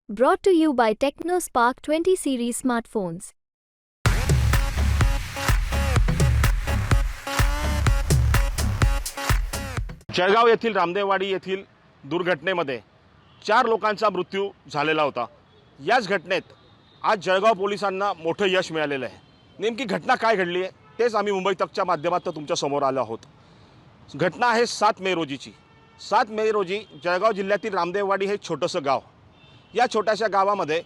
Brought to you by TechnoSpark 20 series smartphones. Jalgaon येथील रामदेववाडी येथील दुर्घटनेमध्ये 4 लोकांचा मृत्यू झालेला होता। याच घटनेत आज जळगाव पोलिसांना मोठं यश मिळालेलं आहे। नेमकी घटना काय घडली आहे तेच आम्ही मुंबई तकच्या माध्यमातून तुमच्या समोर आलो आहोत। घटना आहे 7 मे रोजीची। 7 मे रोजी जळगाव जिल्ह्यातील रामदेववाडी हे छोटंसं गाव। या छोट्याशा गावामध्ये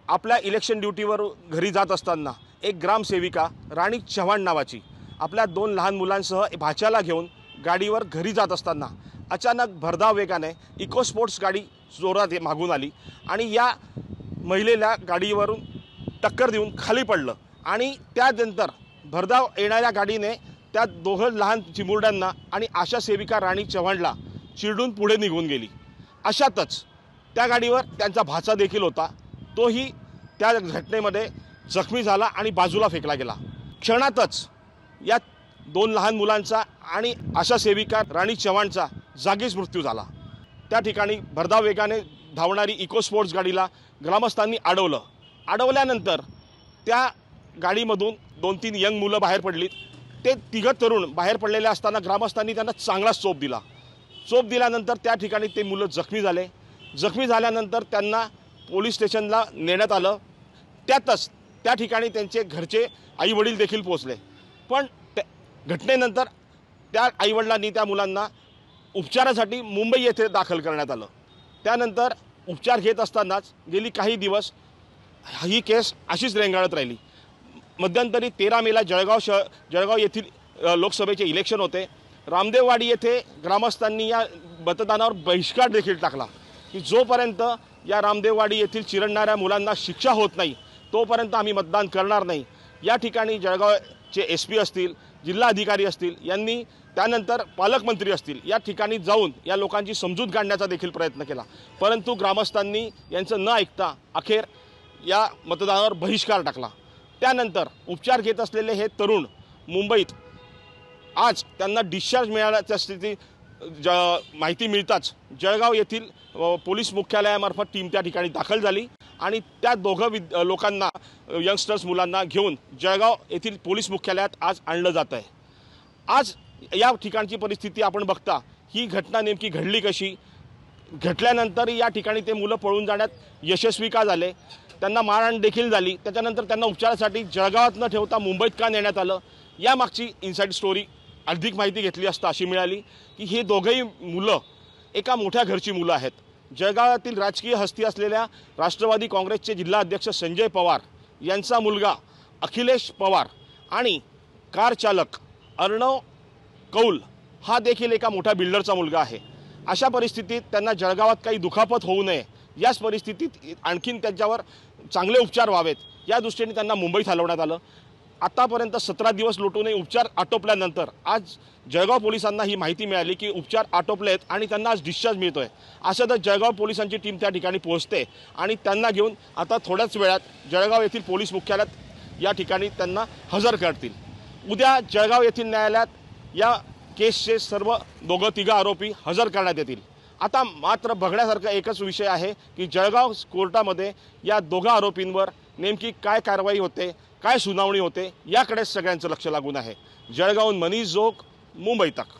आपल्या इलेक्शन ड्युटीवर घरी जात असताना एक ग्रामसेविका राणी चव्हाण नावाची आपल्या 2 लहान मुलांसह भाच्याला घेऊन गाडीवर घरी जात असताना अचानक भरधाव वेगाने इको स्पोर्ट्स गाडी जोरात मागून आली आणि या महिलेला गाडीवरून टक्कर देऊन खाली पडलं आणि त्यानंतर भरधाव येणाऱ्या गाडीने त्या दोघं लहान चिमुरड्यांना आणि आशा सेविका राणी चव्हाणला चिरडून पुढे निघून गेली। अशातच त्या गाडीवर त्यांचा भाचा देखील होता, तोही त्या घटनेमध्ये जखमी झाला आणि बाजूला फेकला गेला। क्षणातच या 2 लहान मुलांचा आणि आशा सेविका राणी चव्हाणचा जागीच मृत्यू झाला। त्या ठिकाणी भरधाव वेगाने धावणारी इको स्पोर्ट्स गाडीला ग्रामस्थांनी अडवलं। अडवल्यानंतर त्या गाडीमधून 2-3 यंग मुलं बाहेर पडलीत। ते 3 तरुण बाहेर पडलेले असताना ग्रामस्थांनी त्यांना चांगला चोप दिला। चोप दिल्यानंतर त्या ठिकाणी ते मुलं जखमी झाले। जखमी झाल्यानंतर त्यांना पोलीस स्टेशनला नेण्यात आलं। त्यातच त्या ठिकाणी त्यांचे घरचे आईवडील देखील पोहोचले, पण घटनेनंतर त्या आईवडिलांनी त्या मुलांना उपचारासाठी मुंबई येथे दाखल करण्यात आलं। त्यानंतर उपचार घेत असतानाच गेली काही दिवस ही केस अशीच रेंगाळत राहिली। मध्यंतरी 13 मेला जळगाव येथील लोकसभेचे इलेक्शन होते। रामदेववाडी येथे ग्रामस्थांनी या मतदानावर बहिष्कार देखील टाकला की जोपर्यंत या रामदेववाडी येथील चिरडणाऱ्या मुलांना शिक्षा होत नाही तोपर्यंत आम्ही मतदान करणार नाही। या ठिकाणी जळगावचे SP असतील, जिल्हा अधिकारी असतील यांनी त्यानंतर पालकमंत्री असतील या ठिकाणी जाऊन या लोकांची समजूत काढण्याचा देखील प्रयत्न केला, परंतु ग्रामस्थांनी यांचं न ऐकता अखेर या मतदानावर बहिष्कार टाकला। त्यानंतर उपचार घेत असलेले हे तरुण मुंबईत आज त्यांना डिस्चार्ज मिळाल्याच्या स्थिती माहिती मिळताच जळगाव येथील पोलीस मुख्यालयामार्फत टीम त्या ठिकाणी दाखल झाली आणि त्या दोघं लोकांना यंगस्टर्स मुलांना घेऊन जळगाव येथील पोलीस मुख्यालयात आज आणलं जात आहे। आज या ठिकाणची परिस्थिती आपण बघता ही घटना नेमकी घडली कशी, घडल्यानंतर या ठिकाणी ते मुलं पळून जाण्यात यशस्वी का झाले, त्यांना मारहाण देखील झाली, त्याच्यानंतर त्यांना उपचारासाठी जळगावात न ठेवता मुंबईत का नेण्यात आलं, यामागची इनसाईड स्टोरी अधिक माहिती घेतली असता अशी मिळाली की हे दोघंही मुलं एका मोठ्या घरची मुलं आहेत। जळगावातील राजकीय हस्ती असलेल्या राष्ट्रवादी काँग्रेसचे जिल्हा अध्यक्ष संजय पवार यांचा मुलगा अखिलेश पवार आणि कार चालक अर्णव कौल हा देखील एका मोठ्या बिल्डरचा मुलगा आहे। अशा परिस्थितीत त्यांना जळगावात काही दुखापत होऊ नये याच परिस्थितीत आणखीन त्यांच्यावर चांगले उपचार व्हावेत या दृष्टीने त्यांना मुंबईत हलवण्यात आलं। आतापर्यंत 17 दिवस लोटूनही उपचार आटोपल्यानंतर आज जळगाव पोलिसांना ही माहिती मिळाली की उपचार आटोपलेत आणि त्यांना आज डिस्चार्ज मिळतोय। अशातच जळगाव पोलिसांची टीम त्या ठिकाणी पोहोचते आणि त्यांना घेऊन आता थोड्याच वेळात जळगाव येथील पोलीस मुख्यालयात या ठिकाणी त्यांना हजर करतील। उद्या जळगाव येथील न्यायालयात या केसचे सर्व 2-3 आरोपी हजर करण्यात येतील। आता मात्र बघण्यासारखा एकच विषय आहे की जळगाव कोर्टामध्ये या 2 आरोपींवर नेमकी काय कारवाई होते, काय सुनावणी होते याकडे सगळ्यांचं लक्ष लागून आहे। जळगावहून मनीष जोग, मुंबई तक।